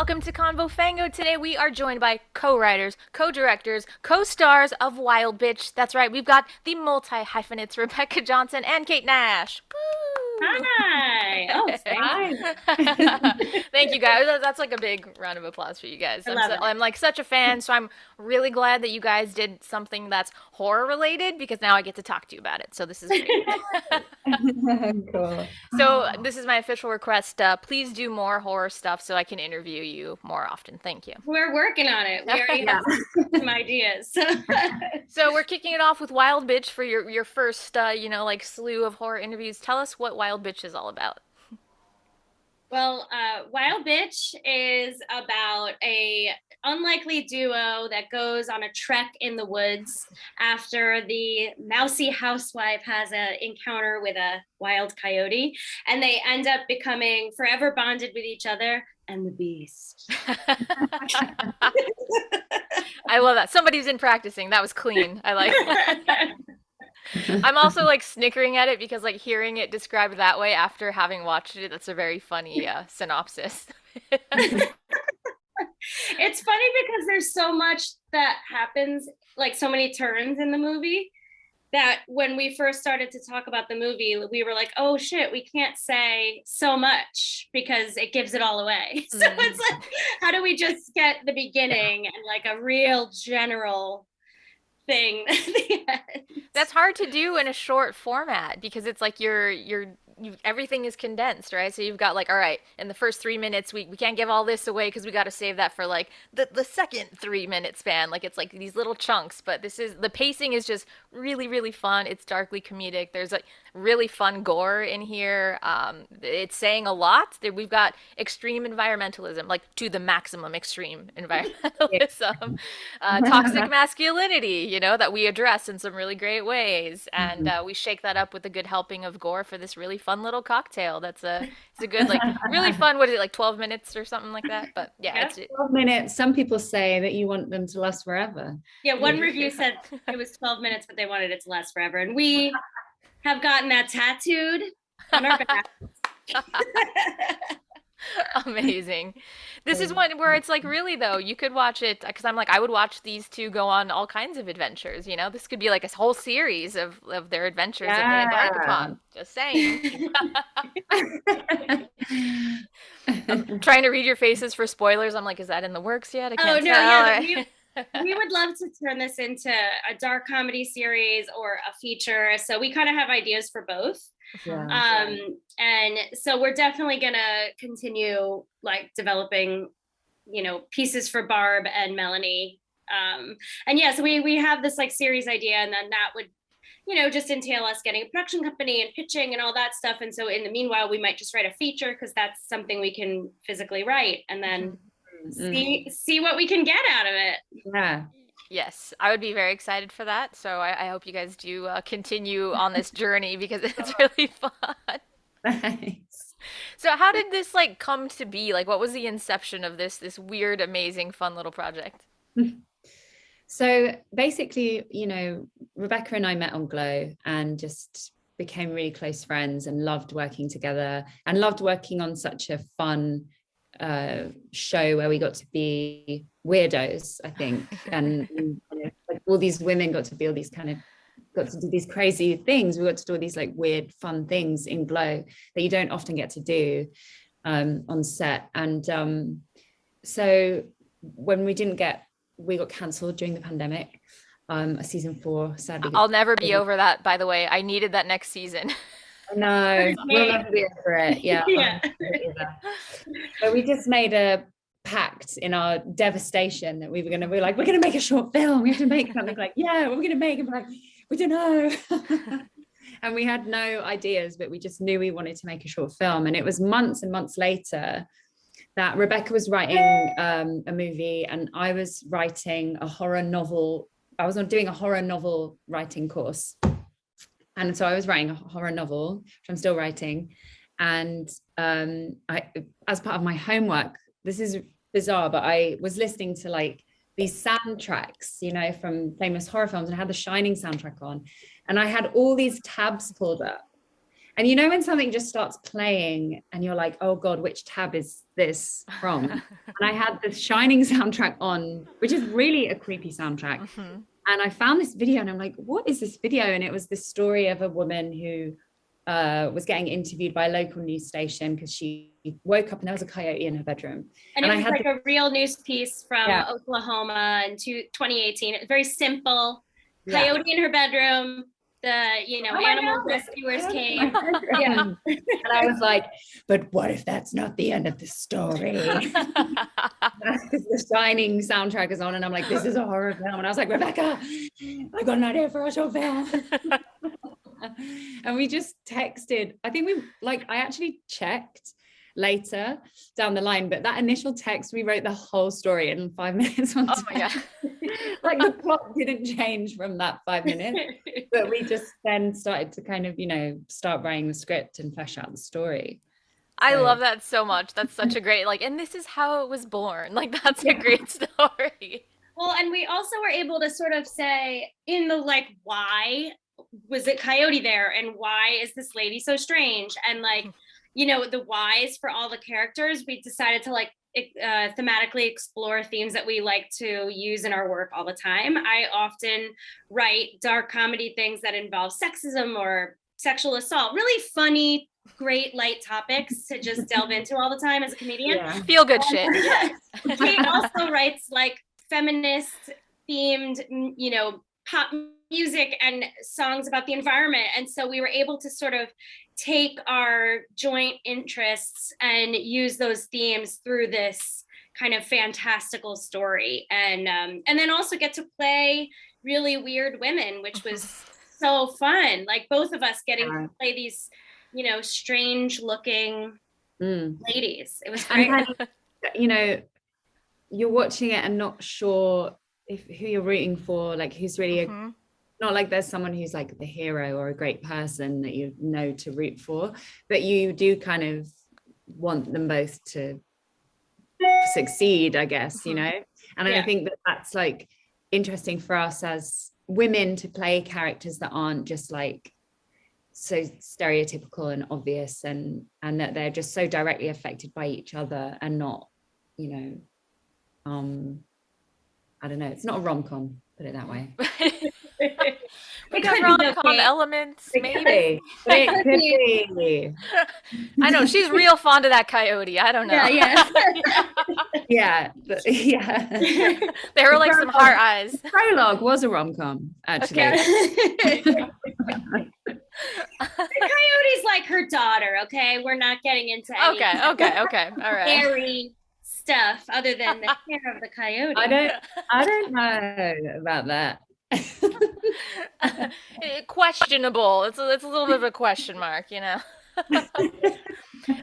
welcome to Convo Fango. Today we are joined by co-writers, co-directors, co-stars of Wild Bitch. That's right, we've got the multi-hyphenates Rebekka Johnson and Kate Nash. Woo! Hi. Oh, thanks. Thank you guys. That's like a big round of applause for you guys. I love it. I'm like such a fan, so I'm really glad that you guys did something that's horror related because now I get to talk to you about it. So this is great. Cool. So this is my official request. Please do more horror stuff so I can interview you more often. Thank you. We're working on it. We already have some ideas. So we're kicking it off with Wild Bitch for your first, like slew of horror interviews. Tell us what Wild Bitch is all about. Well, Wild Bitch is about a unlikely duo that goes on a trek in the woods after the mousy housewife has an encounter with a wild coyote, and they end up becoming forever bonded with each other and the beast. I love that. Somebody's in practicing. That was clean. I like that. I'm also like snickering at it because like hearing it described that way after having watched it, that's a very funny synopsis. It's funny because there's so much that happens, like so many turns in the movie, that when we first started to talk about the movie, we were like, oh shit, we can't say so much because it gives it all away. So it's like, how do we just get the beginning and like a real general thing at the end? That's hard to do in a short format because it's like everything is condensed, right? So you've got like, all right, in the first 3 minutes, we can't give all this away because we got to save that for like the second 3 minute span. Like it's like these little chunks, but the pacing is just really, really fun. It's darkly comedic. There's like really fun gore in here. It's saying a lot. We've got extreme environmentalism, like to the maximum extreme environmentalism, toxic masculinity, that we address in some really great ways. And we shake that up with a good helping of gore for this really fun little cocktail. It's a good, like really fun, what is it, like 12 minutes or something like that? But yeah, it's 12 minutes. Some people say that you want them to last forever. Yeah, one review said it was 12 minutes, but they wanted it to last forever. And we have gotten that tattooed on our back. Amazing. This is one where it's like really though, you could watch it because I'm like I would watch these two go on all kinds of adventures, This could be like a whole series of their adventures that they embark upon. Just saying. I'm trying to read your faces for spoilers. I'm like, is that in the works yet? I can't tell. Yeah, we would love to turn this into a dark comedy series or a feature. So we kind of have ideas for both. Yeah. And so we're definitely gonna continue like developing, pieces for Barb and Melanie. And yeah, so we have this like series idea, and then that would, just entail us getting a production company and pitching and all that stuff. And so in the meanwhile, we might just write a feature because that's something we can physically write, and then see what we can get out of it. Yeah. Yes, I would be very excited for that. So I hope you guys do continue on this journey because it's really fun. Thanks. So how did this like come to be? Like, what was the inception of this weird, amazing, fun little project? So basically, Rebekka and I met on Glow and just became really close friends and loved working together and loved working on such a fun show where we got to be weirdos, I think, and like all these women got to do these crazy things. We got to do all these like weird fun things in Glow that you don't often get to do on set. And so when we got cancelled during the pandemic, season 4 sadly. I'll never be over that, by the way. I needed that next season. No, we'll never be over it. Yeah. But we just made a pact in our devastation that we're gonna make a short film. We have to make something. Like, yeah, we're gonna make it. Like, we don't know. And we had no ideas, but we just knew we wanted to make a short film. And it was months and months later that Rebekka was writing a movie and I was writing a horror novel. I was doing a horror novel writing course. And so I was writing a horror novel, which I'm still writing. And I, as part of my homework, this is bizarre, but I was listening to like these soundtracks, from famous horror films, and I had the Shining soundtrack on. And I had all these tabs pulled up. And you know when something just starts playing and you're like, oh God, which tab is this from? And I had the Shining soundtrack on, which is really a creepy soundtrack. Mm-hmm. And I found this video and I'm like, what is this video? And it was this story of a woman who was getting interviewed by a local news station because she woke up and there was a coyote in her bedroom. And it was like a real news piece from Oklahoma in 2018. Very simple. Coyote in her bedroom. The animal rescuers came. And I was like, but what if that's not the end of the story? The Shining soundtrack is on and I'm like, this is a horror film. And I was like, Rebekka, I got an idea for a short film. And we just texted. I think I actually checked later down the line, but that initial text, we wrote the whole story in 5 minutes. Oh my God. Like the plot didn't change from that 5 minutes, but we just then started to kind of, start writing the script and flesh out the story. I love that so much. That's such a great, and this is how it was born. Like, that's a great story. Well, and we also were able to sort of say in the why was it coyote there? And why is this lady so strange? And the whys for all the characters, we decided to thematically explore themes that we like to use in our work all the time. I often write dark comedy things that involve sexism or sexual assault, really funny, great light topics to just delve into all the time as a comedian. Yeah. Feel good shit. Kate also writes feminist themed, pop music and songs about the environment. And so we were able to sort of take our joint interests and use those themes through this kind of fantastical story. And then also get to play really weird women, which was so fun. Both of us getting to play these, strange looking ladies. It was great. And, you're watching it and not sure who you're rooting for, who's really not like there's someone who's the hero or a great person that you know to root for, but you do kind of want them both to succeed, I guess, and I think that's interesting for us as women to play characters that aren't just so stereotypical and obvious, and that they're just so directly affected by each other and not, I don't know, it's not a rom-com, put it that way. We got rom-com elements, maybe. It could be. I know, she's real fond of that coyote. I don't know. Yeah. There were some heart eyes. Prologue was a rom-com, actually. Okay. The coyote's her daughter, okay? We're not getting into any Okay. All right. scary stuff other than the hair of the coyote. I don't know about that. Questionable. It's a little bit of a question mark,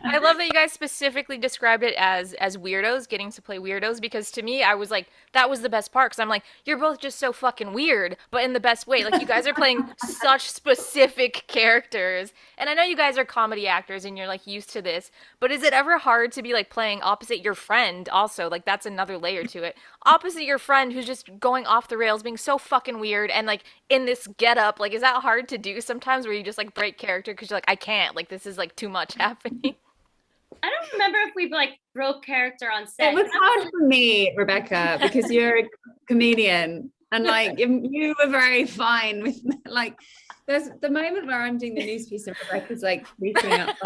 I love that you guys specifically described it as weirdos, getting to play weirdos, because to me, I was that was the best part, because I'm you're both just so fucking weird, but in the best way. You guys are playing such specific characters, and I know you guys are comedy actors and you're used to this, but is it ever hard to be playing opposite your friend also? That's another layer to it. Opposite your friend who's just going off the rails, being so fucking weird, and in this getup, is that hard to do sometimes, where you just break character because you're I can't, this is too much happening? I don't remember if we broke character on set. It was hard for me, Rebekka, because you're a comedian, and you were very fine with there's the moment where I'm doing the news piece and Rebekka's reaching up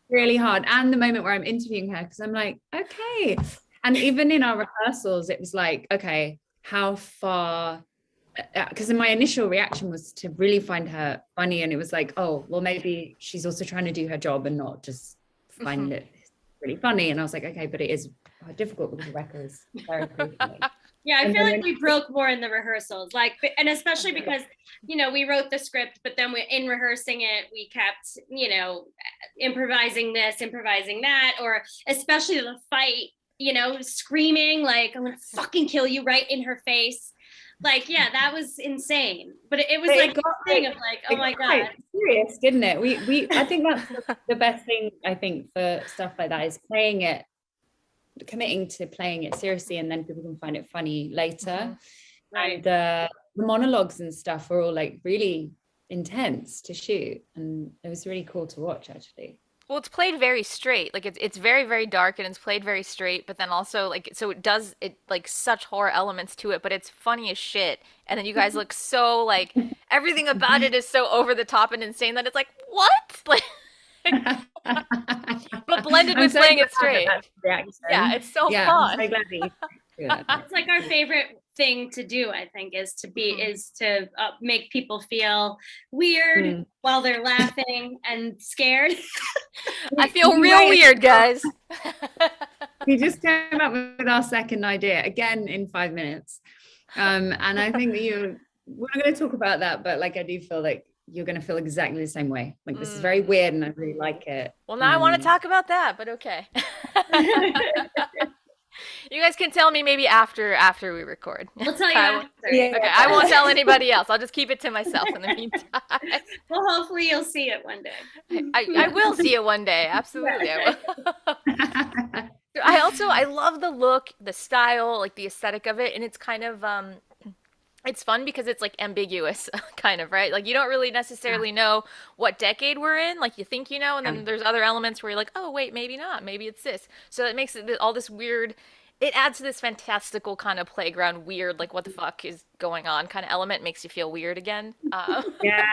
really hard, and the moment where I'm interviewing her, because I'm okay. And even in our rehearsals, it was okay, how far, because my initial reaction was to really find her funny, and it was oh, well, maybe she's also trying to do her job and not just find it really funny. And I was okay, but it is difficult because Rebekka is very creepy. Yeah, I feel we broke more in the rehearsals, and especially because, we wrote the script, but then in rehearsing it, we kept, improvising this, improvising that, or especially the fight, screaming, I'm gonna fucking kill you right in her face. That was insane. But it was thing of oh my God. Serious, didn't it? We I think that's the best thing, I think, for stuff like that, is committing to playing it seriously, and then people can find it funny later. Right. And the monologues and stuff were all really intense to shoot, and it was really cool to watch actually. Well, it's played very straight. Like it's very very dark and it's played very straight, but then also like so it like such horror elements to it, but it's funny as shit. And then you guys look so like everything about it is so over the top and insane that it's like what? Like but blended with playing it straight. Yeah, it's so fun. I'm so glad that you it's like our favorite thing to do, I think, is to make people feel weird while they're laughing and scared. I feel real weird, guys. We just came up with our second idea again in 5 minutes, and I think that we're not going to talk about that, but like I do feel like you're going to feel exactly the same way. Like this is very weird and I really like it. Well, now I want to talk about that, but okay. You guys can tell me maybe after we record. We'll tell you after. Okay, I won't tell anybody else. I'll just keep it to myself in the meantime. Well, hopefully you'll see it one day. I will see it one day. Absolutely, I will. I love the look, the style, like the aesthetic of it, and it's kind of it's fun because it's like ambiguous kind of, right? Like you don't really necessarily know what decade we're in, like you think you know, and then there's other elements where you're like, oh wait, maybe not, maybe it's this. So it makes it all this weird, it adds to this fantastical kind of playground weird, like what the fuck is going on kind of element, makes you feel weird again. Yeah.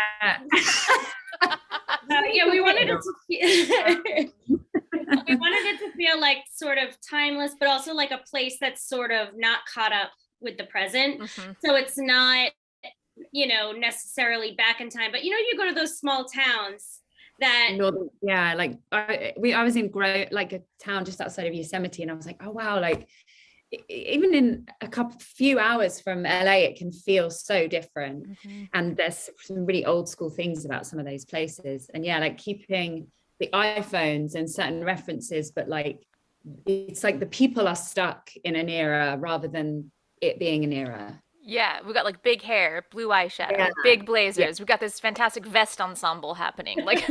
Yeah, we wanted it to feel like sort of timeless, but also like a place that's sort of not caught up with the present. So it's not, necessarily back in time, but you go to those small towns that like I was in like a town just outside of Yosemite, and I was like, oh wow, like even in few hours from LA it can feel so different. And there's some really old school things about some of those places, and like keeping the iPhones and certain references, but like it's like the people are stuck in an era rather than it being an era. Yeah, we got like big hair, blue eyeshadow, big blazers. We got this fantastic vest ensemble happening. Like,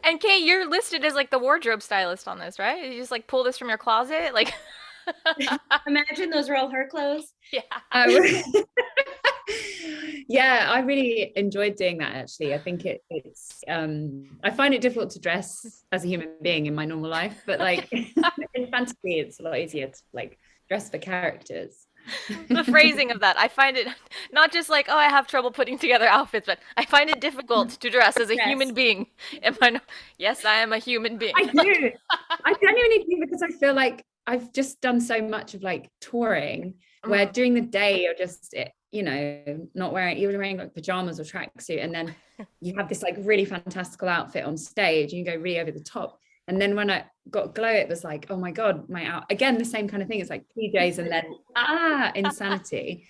and Kay, you're listed as like the wardrobe stylist on this, right? You just like pull this from your closet, like. Imagine those are all her clothes. Yeah. Yeah, I really enjoyed doing that actually. I think it's I find it difficult to dress as a human being in my normal life, but like in fantasy it's a lot easier to like dress for characters. The phrasing of that, I find it not just like, oh, I have trouble putting together outfits, but I find it difficult to dress as a human being. Yes, I am a human being. I do. I genuinely do, because I feel like I've just done so much of like touring where during the day you're just not you're wearing like pajamas or tracksuit, and then you have this like really fantastical outfit on stage and you go really over the top. And then when I got Glow, it was like, oh my god, again the same kind of thing. It's like PJs and then insanity.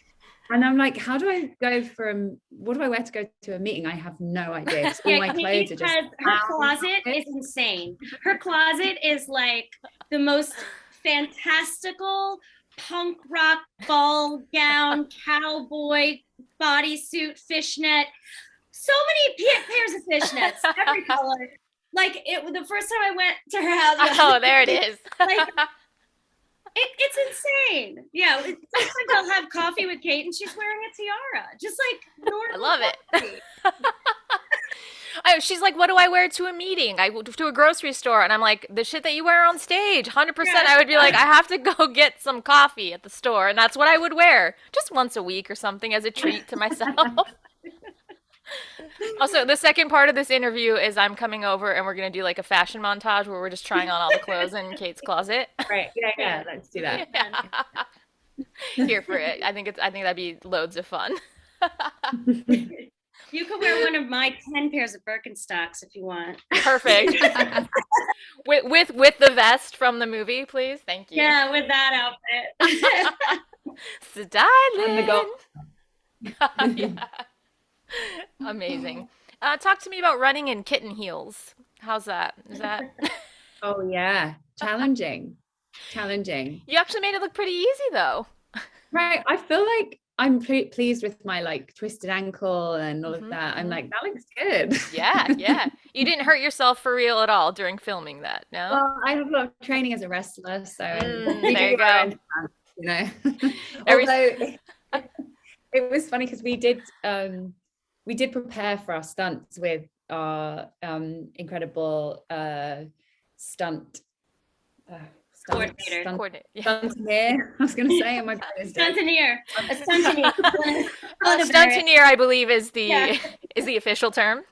And I'm like, how do I go from, what do I wear to go to a meeting? I have no idea. All my clothes are just, her closet is insane. Her closet is like the most fantastical punk rock ball gown, cowboy bodysuit, fishnet, so many pairs of fishnets, every color. Like the first time I went to her house. Oh, there it is. Like, it's insane. Yeah, sometimes I'll have coffee with Kate and she's wearing a tiara, just like normal. I love it. She's like, what do I wear to a meeting? I go to a grocery store, and I'm like, the shit that you wear on stage, 100%. I would be like, I have to go get some coffee at the store, and that's what I would wear just once a week or something as a treat to myself. Also, the second part of this interview is I'm coming over and we're going to do like a fashion montage where we're just trying on all the clothes in Kate's closet. Right. Yeah. Let's do that. Yeah. Here for it. I think that'd be loads of fun. You could wear one of my 10 pairs of Birkenstocks if you want. Perfect. with the vest from the movie, please. Thank you. Yeah, with that outfit. Styling. Yeah. Amazing. Talk to me about running in kitten heels. How's that? Is that? Oh yeah, challenging. You actually made it look pretty easy though. Right. I feel like I'm pleased with my like twisted ankle and all of that. I'm like, that looks good. Yeah. You didn't hurt yourself for real at all during filming that, no? Well, I have a lot of training as a wrestler, so there you go. You know. Although it was funny because we did prepare for our stunts with our incredible stunt Coordinator. stuntineer. I was going to say, oh my God, Stuntineer. A stuntineer. Stuntineer, I believe, is the official term.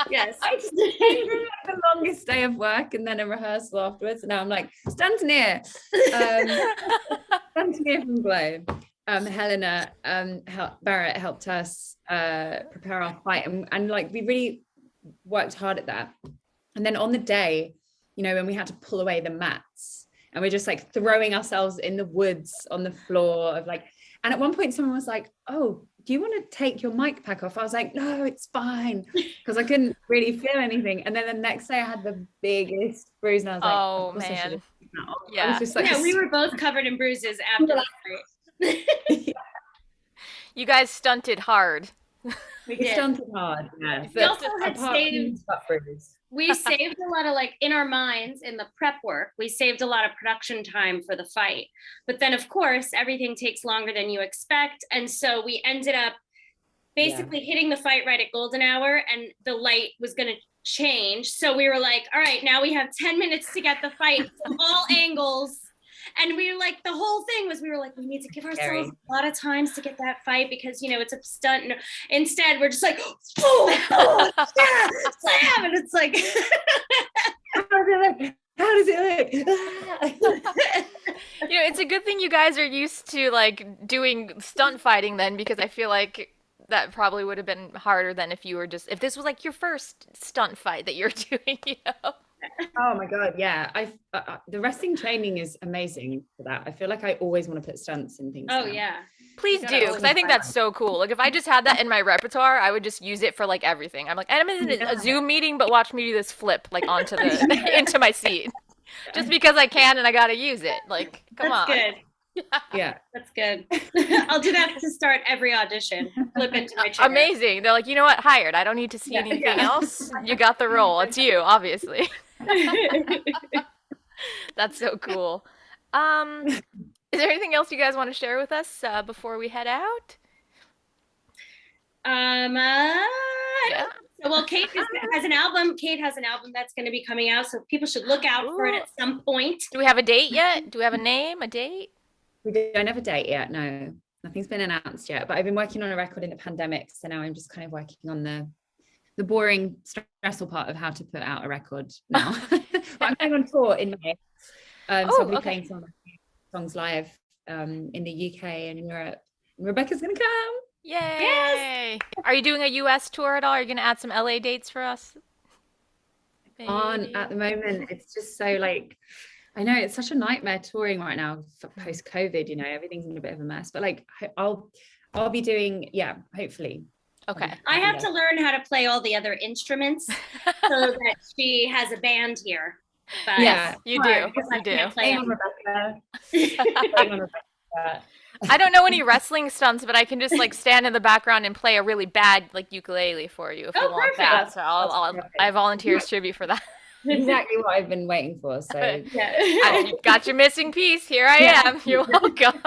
Yes. I just remember the longest day of work and then a rehearsal afterwards. And now I'm like, stuntineer. Stuntineer from Glow. Helena Barrett helped us prepare our fight, and like we really worked hard at that. And then on the day, you know, when we had to pull away the mats and we're just like throwing ourselves in the woods on the floor of like, and at one point someone was like, oh, do you want to take your mic pack off? I was like, no, it's fine, because I couldn't really feel anything. And then the next day I had the biggest bruise and I was like, oh man, yeah. I was just like, yeah, we were both covered in bruises after that fight. You guys stunted hard. We stunted hard, yeah. We also had we saved a lot of, like, in our minds, in the prep work, we saved a lot of production time for the fight. But then, of course, everything takes longer than you expect. And so we ended up basically hitting the fight right at golden hour, and the light was going to change. So we were like, all right, now we have 10 minutes to get the fight from all angles. And we were like, the whole thing was, we were like, we need to give ourselves a lot of times to get that fight, because, you know, it's a stunt. And instead, we're just like, oh, yeah, slam. And it's like, how does it look? You know, it's a good thing you guys are used to like doing stunt fighting then, because I feel like that probably would have been harder than if if this was like your first stunt fight that you're doing, you know? Oh my God, yeah. The wrestling training is amazing for that. I feel like I always want to put stunts and things. oh, yeah. Please do, because I think that's so cool. Like if I just had that in my repertoire, I would just use it for like everything. I'm like, I'm in a Zoom meeting, but watch me do this flip like onto into my seat, just because I can and I gotta use it. Like, come on. Good. Yeah, that's good. I'll do that to start every audition. Flip into my chair. Amazing. They're like, you know what? Hired. I don't need to see anything else. You got the role. It's you, obviously. That's so cool. Is there anything else you guys want to share with us before we head out? Well, Kate has an album. Kate has an album that's going to be coming out, so people should look out for it at some point. Do we have a date yet? Do we have a name, a date? We don't have a date yet. No, nothing's been announced yet. But I've been working on a record in the pandemic, so now I'm just kind of working on the boring, stressful part of how to put out a record now. But I'm going on tour in May, so I'll be playing some songs live in the UK and in Europe. And Rebekka's going to come. Yay! Yes! Are you doing a US tour at all? Are you going to add some LA dates for us? At the moment, it's just so like, I know it's such a nightmare touring right now post-COVID, you know, everything's in a bit of a mess, but like I'll be doing, hopefully. Okay. I have to learn how to play all the other instruments so that she has a band here. But yes, you do. You do. I don't know any wrestling stunts, but I can just like stand in the background and play a really bad like ukulele for you if you want that. So I volunteer as tribute for that. Exactly what I've been waiting for. So I got your missing piece. Here I am. You're welcome.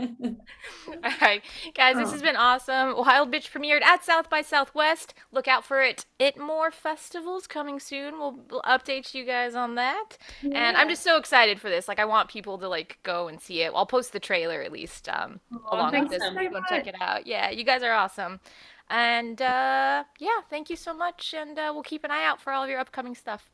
All right, guys, this has been awesome. Wild Bitch premiered at South by Southwest. Look out for it. More festivals coming soon. We'll update you guys on that. Yeah. And I'm just so excited for this. Like, I want people to like go and see it. I'll post the trailer at least along with this. Go check it out. Yeah, you guys are awesome. And thank you so much. And we'll keep an eye out for all of your upcoming stuff.